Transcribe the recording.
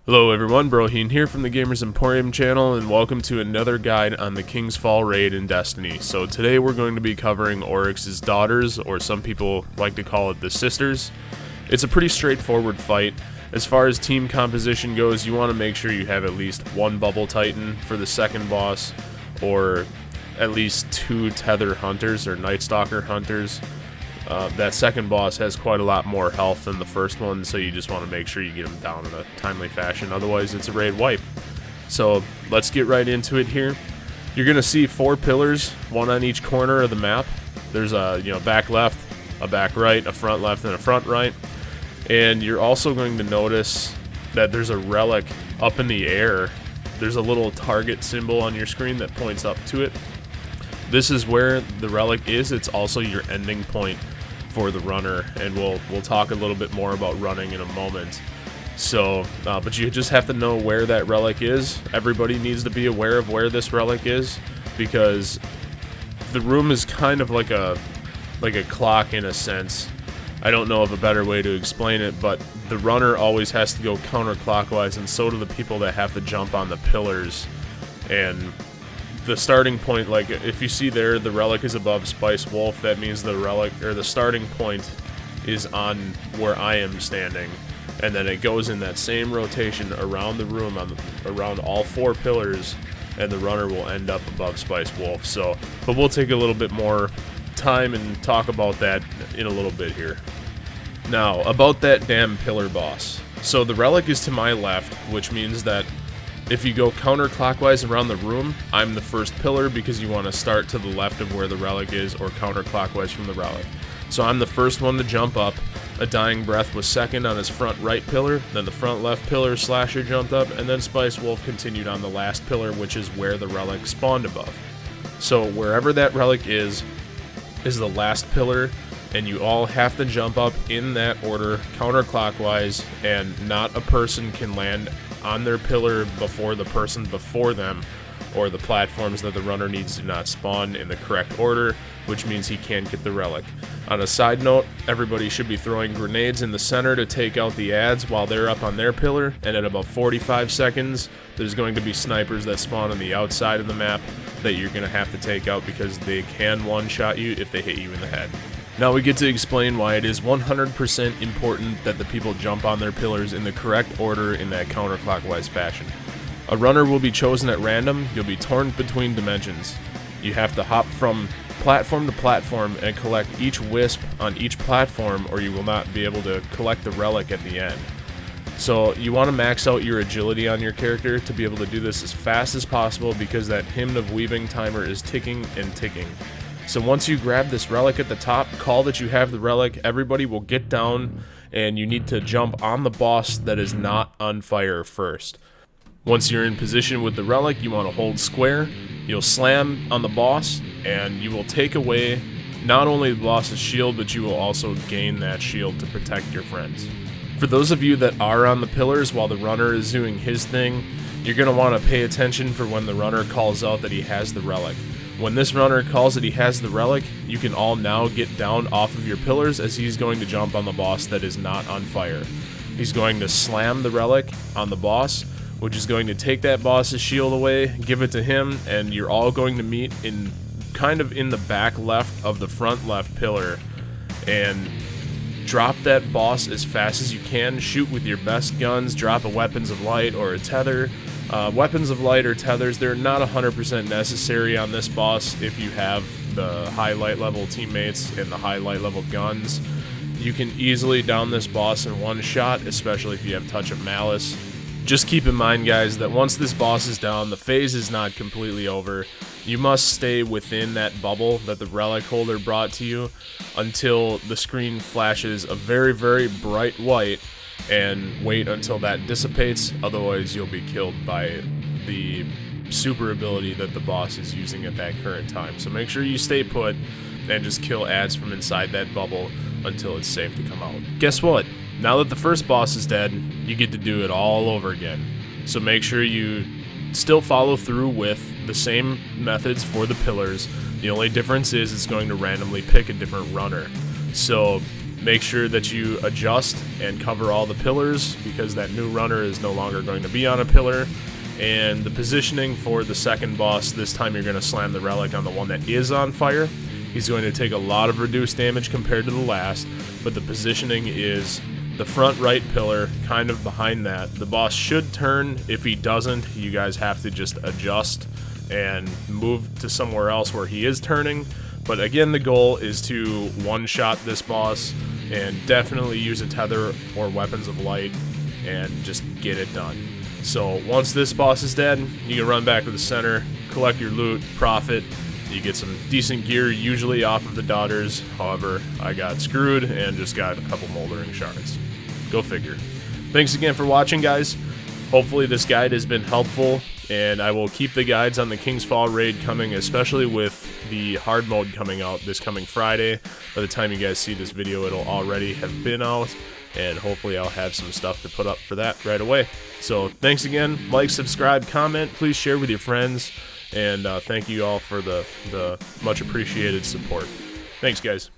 Hello everyone, Broheen here from the Gamers Emporium channel, and welcome to another guide on the King's Fall raid in Destiny. So today we're going to be covering Oryx's daughters, or some people like to call it the sisters. It's a pretty straightforward fight. As far as team composition goes, you want to make sure you have at least one Bubble Titan for the second boss, or at least 2 Tether Hunters or Night Stalker Hunters. That second boss has quite a lot more health than the first one, so you just want to make sure you get them down in a timely fashion, otherwise it's a raid wipe. So let's get right into it here. You're going to see 4 pillars, one on each corner of the map. There's a back left, a back right, a front left, and a front right. And you're also going to notice that there's a relic up in the air. There's a little target symbol on your screen that points up to it. This is where the relic is. It's also your ending point for the runner, and we'll talk a little bit more about running in a moment. So, but you just have to know where that relic is. Everybody needs to be aware of where this relic is, because the room is kind of like a clock in a sense. I don't know of a better way to explain it, but the runner always has to go counterclockwise, and so do the people that have to jump on the pillars. And the starting point, like if you see there, the relic is above Spice Wolf. That means the relic, or the starting point, is on where I am standing, and then it goes in that same rotation around the room, around all 4 pillars, and the runner will end up above Spice Wolf. So, but we'll take a little bit more time and talk about that in a little bit here. Now, about that damn pillar boss. So the relic is to my left, which means that if you go counterclockwise around the room, I'm the first pillar, because you want to start to the left of where the relic is, or counterclockwise from the relic. So I'm the first one to jump up. A Dying Breath was second on his front right pillar, then the front left pillar Slasher jumped up, and then Spice Wolf continued on the last pillar, which is where the relic spawned above. So wherever that relic is the last pillar, and you all have to jump up in that order, counterclockwise, and not a person can land on their pillar before the person before them, or the platforms that the runner needs to not spawn in the correct order, which means he can't get the relic. On a side note, everybody should be throwing grenades in the center to take out the ads while they're up on their pillar, and at about 45 seconds, there's going to be snipers that spawn on the outside of the map that you're going to have to take out, because they can one-shot you if they hit you in the head. Now we get to explain why it is 100% important that the people jump on their pillars in the correct order in that counterclockwise fashion. A runner will be chosen at random. You'll be torn between dimensions. You have to hop from platform to platform and collect each wisp on each platform, or you will not be able to collect the relic at the end. So you want to max out your agility on your character to be able to do this as fast as possible, because that Hymn of Weaving timer is ticking and ticking. So once you grab this relic at the top, call that you have the relic, everybody will get down, and you need to jump on the boss that is not on fire first. Once you're in position with the relic, you want to hold square, you'll slam on the boss, and you will take away not only the boss's shield, but you will also gain that shield to protect your friends. For those of you that are on the pillars while the runner is doing his thing, you're going to want to pay attention for when the runner calls out that he has the relic. When this runner calls that he has the relic, you can all now get down off of your pillars, as he's going to jump on the boss that is not on fire. He's going to slam the relic on the boss, which is going to take that boss's shield away, give it to him, and you're all going to meet in kind of in the back left of the front left pillar, and drop that boss as fast as you can. Shoot with your best guns, drop a Weapons of Light or a Tether. Weapons of Light or Tethers, they're not 100% necessary on this boss if you have the high light level teammates and the high light level guns. You can easily down this boss in one shot, especially if you have Touch of Malice. Just keep in mind, guys, that once this boss is down, the phase is not completely over. You must stay within that bubble that the relic holder brought to you until the screen flashes a very, very bright white, and wait until that dissipates, otherwise you'll be killed by the super ability that the boss is using at that current time. So make sure you stay put and just kill ads from inside that bubble until it's safe to come out. Guess what? Now that the first boss is dead, you get to do it all over again. So make sure you still follow through with the same methods for the pillars. The only difference is it's going to randomly pick a different runner. So Make sure that you adjust and cover all the pillars, because that new runner is no longer going to be on a pillar. And the positioning for the second boss, this time you're going to slam the relic on the one that is on fire. He's going to take a lot of reduced damage compared to the last, but the positioning is the front right pillar, kind of behind that. The boss should turn. If he doesn't, you guys have to just adjust and move to somewhere else where he is turning. But again, the goal is to one-shot this boss and definitely use a tether or weapons of light and just get it done. So once this boss is dead, you can run back to the center, collect your loot, profit. You get some decent gear, usually off of the daughters. However, I got screwed and just got a couple moldering shards. Go figure. Thanks again for watching, guys. Hopefully this guide has been helpful, and I will keep the guides on the King's Fall raid coming, especially with the hard mode coming out this coming Friday. By the time you guys see this video, it'll already have been out, and hopefully I'll have some stuff to put up for that right away. So thanks again. Like, subscribe, comment, please share with your friends, and thank you all for the much appreciated support. Thanks, guys.